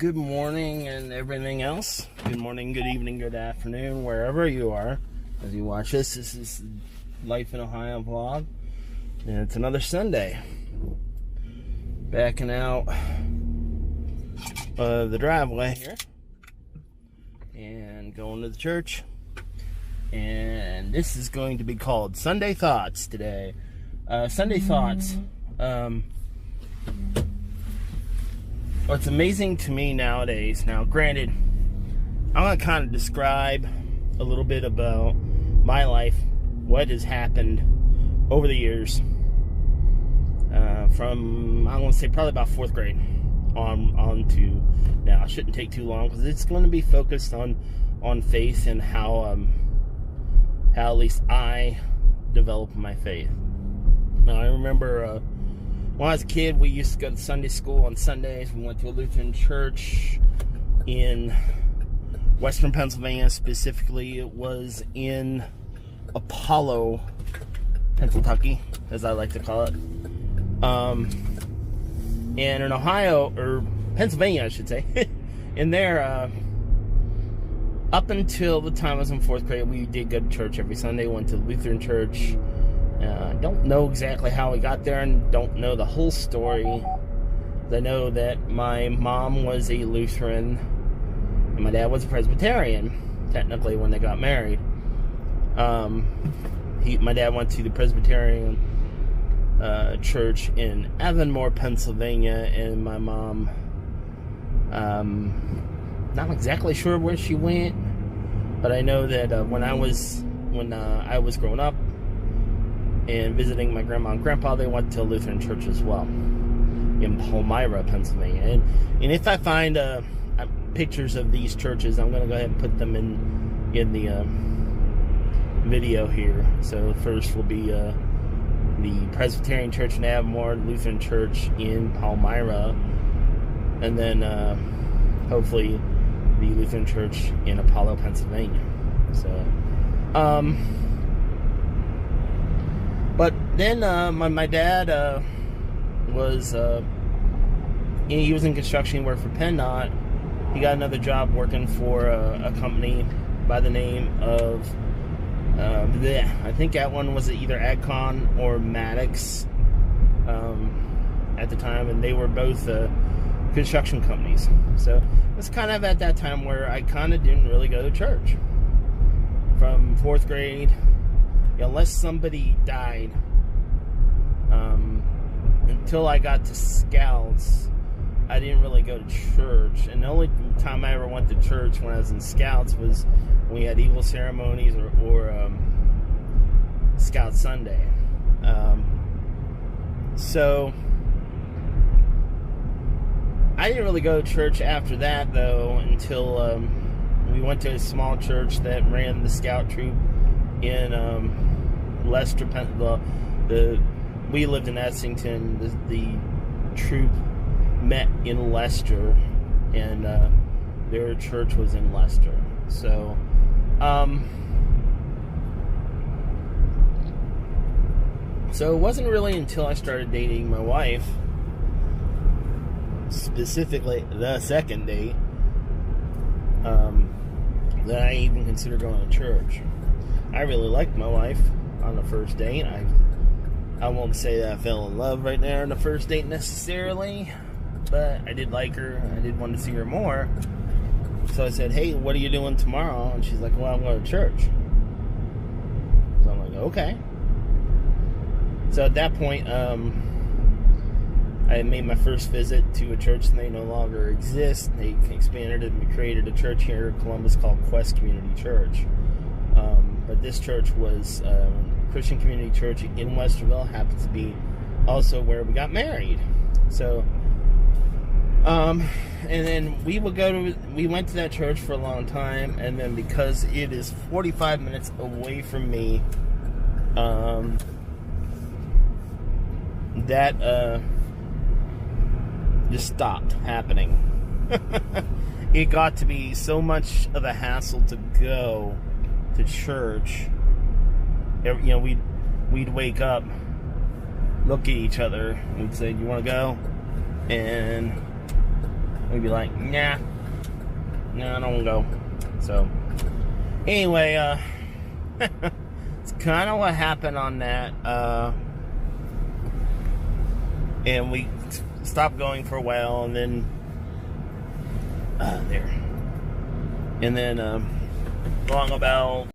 good morning and everything else. Good morning, good evening, good afternoon, wherever you are as you watch this. This is Life in Ohio vlog, and it's another Sunday. Backing out of the driveway here and going to the church. And this is going to be called Sunday Thoughts today. Sunday Thoughts. What's amazing to me nowadays, now granted, I'm going to kind of describe a little bit about my life, what has happened over the years, from, I'm going to say probably about 4th grade on to now. It shouldn't take too long because it's going to be focused on faith and how at least I developed my faith. Now, I remember when I was a kid, we used to go to Sunday school on Sundays. We went to a Lutheran church in Western Pennsylvania. Specifically, it was in Apollo, Pennsylvania, as I like to call it. And in Ohio, or Pennsylvania, I should say, in there, up until the time I was in 4th grade, we did go to church every Sunday. Went to the Lutheran church. I don't know exactly how we got there and don't know the whole story. I know that my mom was a Lutheran and my dad was a Presbyterian, technically, when they got married. My dad went to the Presbyterian church in Avonmore, Pennsylvania, and my mom, not exactly sure where she went, but I know that when I was growing up and visiting my grandma and grandpa, they went to a Lutheran church as well in Palmyra, Pennsylvania. And if I find pictures of these churches, I'm going to go ahead and put them in the video here. So first will be the Presbyterian church in Avonmore, Lutheran church in Palmyra, and then hopefully the Lutheran church in Apollo, Pennsylvania. So, but then my dad was he was in construction. He worked for PennDOT. He got another job working for a company by the name of I think that one was either Adcon or Maddox at the time, and they were both construction companies. So it was kind of at that time where I kind of didn't really go to church from 4th grade. Unless somebody died, until I got to Scouts, I didn't really go to church. And the only time I ever went to church when I was in Scouts was when we had Eagle ceremonies or Scout Sunday. So I didn't really go to church after that, though, until we went to a small church that ran the Scout troop in Leicester, we lived in Essington. The troop met in Leicester, and their church was in Leicester. So, it wasn't really until I started dating my wife, specifically the second date, that I even considered going to church. I really liked my wife on the first date. I won't say that I fell in love right there on the first date necessarily, but I did like her. I did want to see her more. So I said, "Hey, what are you doing tomorrow?" And she's like, "Well, I'm going to church." So I'm like, "Okay." So at that point, I made my first visit to a church, and they no longer exist. They expanded and created a church here in Columbus called Quest Community Church. But this church was Christian Community Church in Westerville. Happens to be also where we got married. So, and then we went to that church for a long time, and then because it is 45 minutes away from me, that just stopped happening. It got to be so much of a hassle to go to church. We'd wake up, look at each other, and we'd say, "You want to go?" And we'd be like, nah, I don't go. So, anyway, it's kind of what happened on that. And we stopped going for a while, and then along about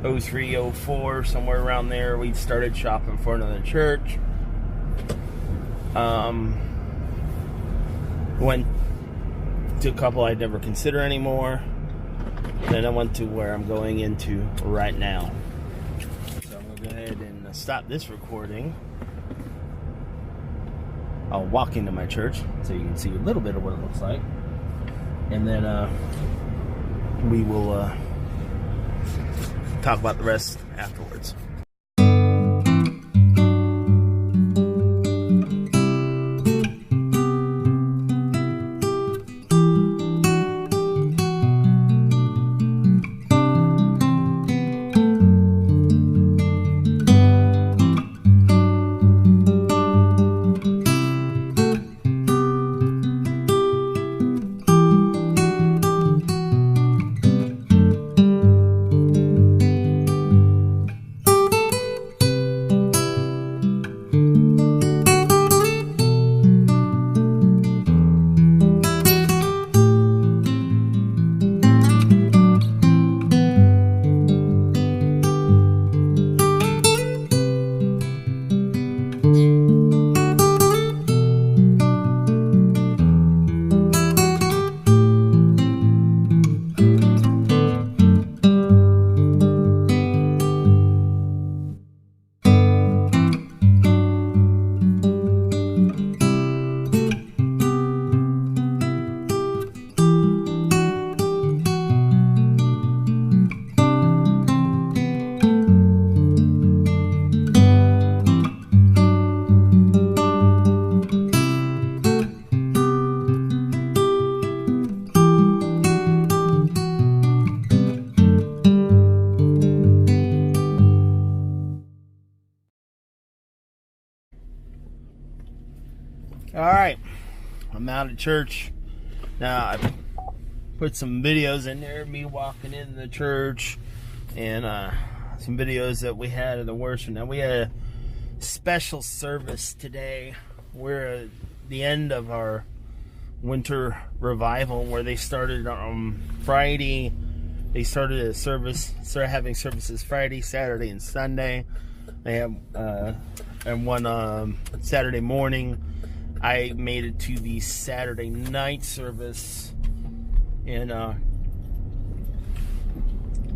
03, 04, somewhere around there, we started shopping for another church. Went to a couple I'd never consider anymore. Then I went to where I'm going into right now. So I'm going to go ahead and stop this recording. I'll walk into my church so you can see a little bit of what it looks like. And then we will talk about the rest afterwards. Alright, I'm out of church. Now, I put some videos in there, me walking in the church, and some videos that we had in the worship. Now, we had a special service today. We're at the end of our winter revival where they started on Friday. They started having services Friday, Saturday, and Sunday. They have and one Saturday morning. I made it to the Saturday night service, and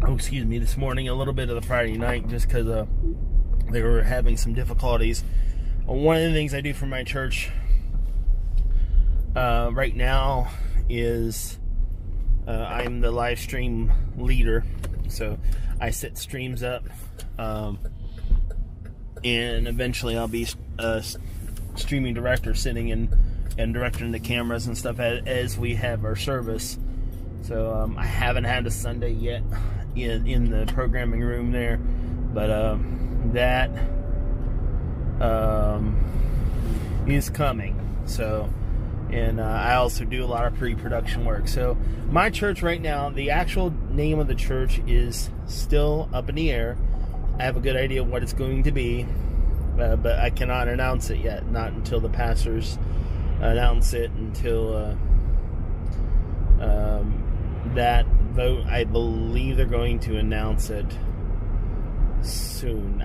this morning, a little bit of the Friday night, just because they were having some difficulties. One of the things I do for my church right now is I'm the live stream leader, so I set streams up, and eventually I'll be streaming director, sitting and directing the cameras and stuff as we have our service. So I haven't had a Sunday yet in the programming room there, but that is coming. So, and I also do a lot of pre-production work. So my church right now, the actual name of the church is still up in the air. I have a good idea of what it's going to be. But I cannot announce it yet, not until the pastors announce it, until that vote. I believe they're going to announce it soon.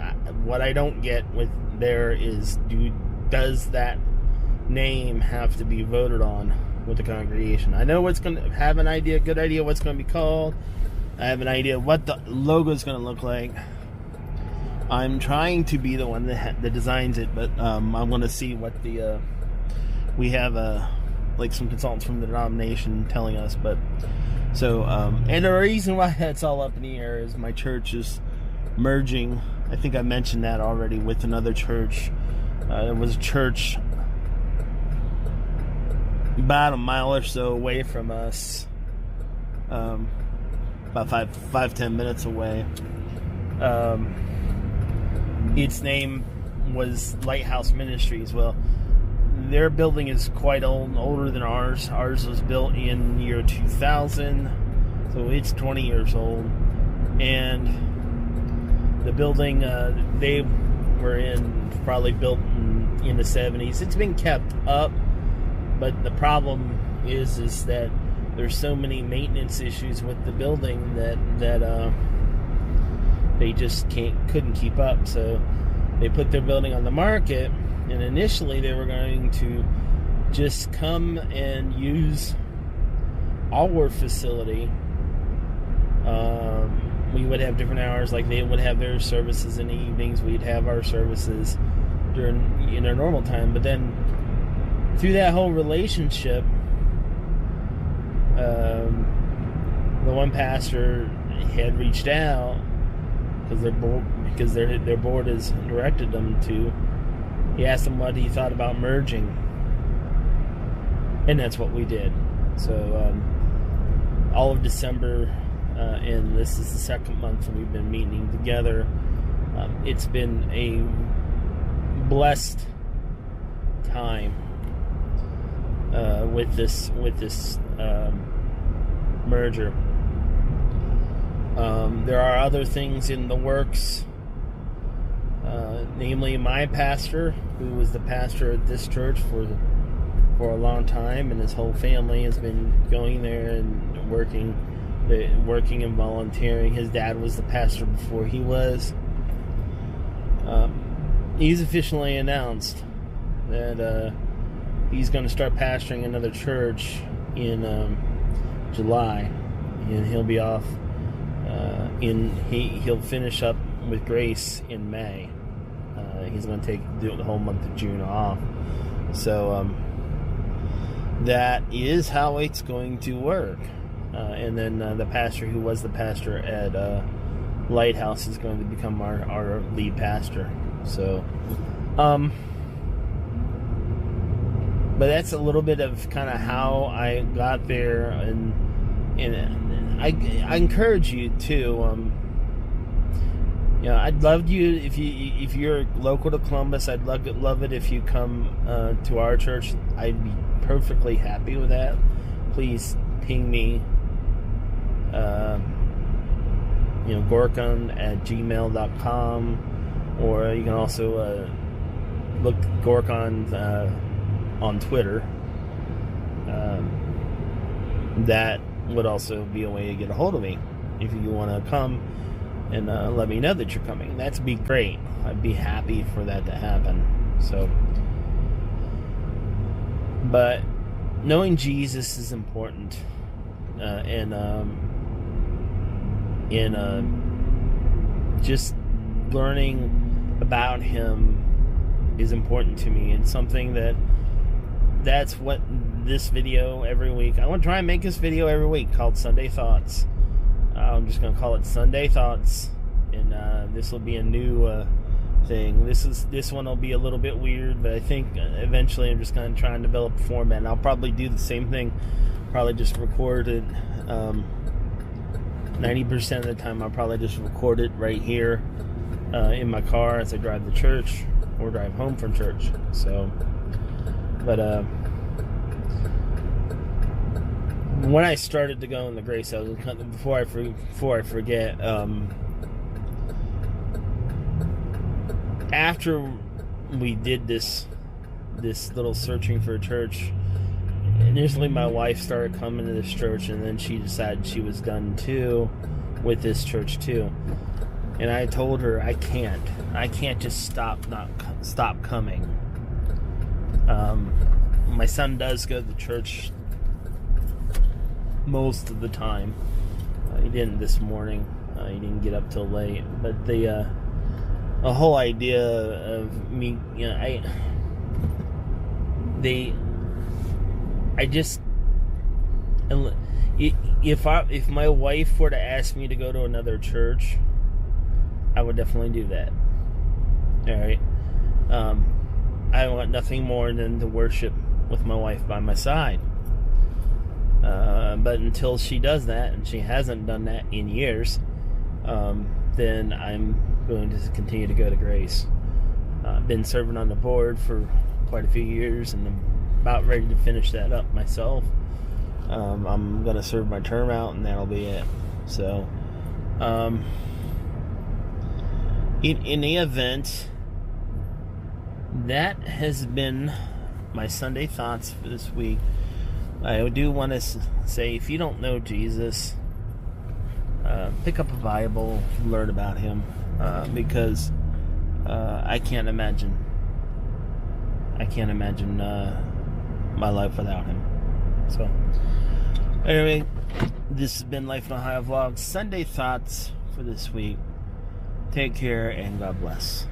What I don't get with there is, does that name have to be voted on with the congregation? I know what's going to have good idea what's going to be called. I have an idea what the logo is going to look like. I'm trying to be the one that designs it, but I'm going to see what the we have like some consultants from the denomination telling us. But so and the reason why that's all up in the air is my church is merging. I think I mentioned that already, with another church. There was a church about a mile or so away from us, about 5-10 minutes away. Its name was Lighthouse Ministries. Well, their building is quite old, older than ours. Ours was built in year 2000, so it's 20 years old. And the building they were in probably built in the 70s. It's been kept up, but the problem is that there's so many maintenance issues with the building that they just couldn't keep up. So they put their building on the market, and initially they were going to just come and use our facility. We would have different hours, like they would have their services in the evenings, we'd have our services in our normal time. But then through that whole relationship, the one pastor had reached out because their board has directed them to. He asked them what he thought about merging, and that's what we did. So all of December, and this is the second month we've been meeting together. It's been a blessed time with this merger. There are other things in the works, namely my pastor, who was the pastor at this church for a long time, and his whole family has been going there and working and volunteering. His dad was the pastor before he was. He's officially announced that he's going to start pastoring another church in July, and he'll be off. He'll finish up with Grace in May. He's going to take the whole month of June off. So that is how it's going to work. And then the pastor who was the pastor at Lighthouse is going to become our lead pastor. So, but that's a little bit of kind of how I got there, and I encourage you to. I'd love you if you're local to Columbus. I'd love it if you come to our church. I'd be perfectly happy with that. Please ping me. Gorkon@gmail.com, or you can also look Gorkon on Twitter. That would also be a way to get a hold of me if you want to come and let me know that you're coming. That'd be great. I'd be happy for that to happen. So, but knowing Jesus is important, and just learning about him is important to me. It's something that's what this video every week. I want to try and make this video every week called Sunday Thoughts. I'm just going to call it Sunday Thoughts, and this will be a new thing. This one will be a little bit weird, but I think eventually I'm just going to try and develop a format. And I'll probably do the same thing. Probably just record it. 90% of the time I'll probably just record it right here in my car as I drive to church or drive home from church. So, but when I started to go in the Grace, I was before I forget. After we did this little searching for a church, initially my wife started coming to this church, and then she decided she was done too with this church too. And I told her I can't just stop coming. My son does go to church most of the time. He didn't this morning. He didn't get up till late. But the whole idea of me, if my wife were to ask me to go to another church, I would definitely do that. All right. I want nothing more than to worship with my wife by my side. But until she does that, and she hasn't done that in years, then I'm going to continue to go to Grace. I've been serving on the board for quite a few years, and I'm about ready to finish that up myself. I'm going to serve my term out, and that'll be it. So, in the event, that has been my Sunday thoughts for this week. I do want to say, if you don't know Jesus, pick up a Bible, learn about him, because I can't imagine my life without him. So, anyway, this has been Life in Ohio Vlog Sunday thoughts for this week. Take care and God bless.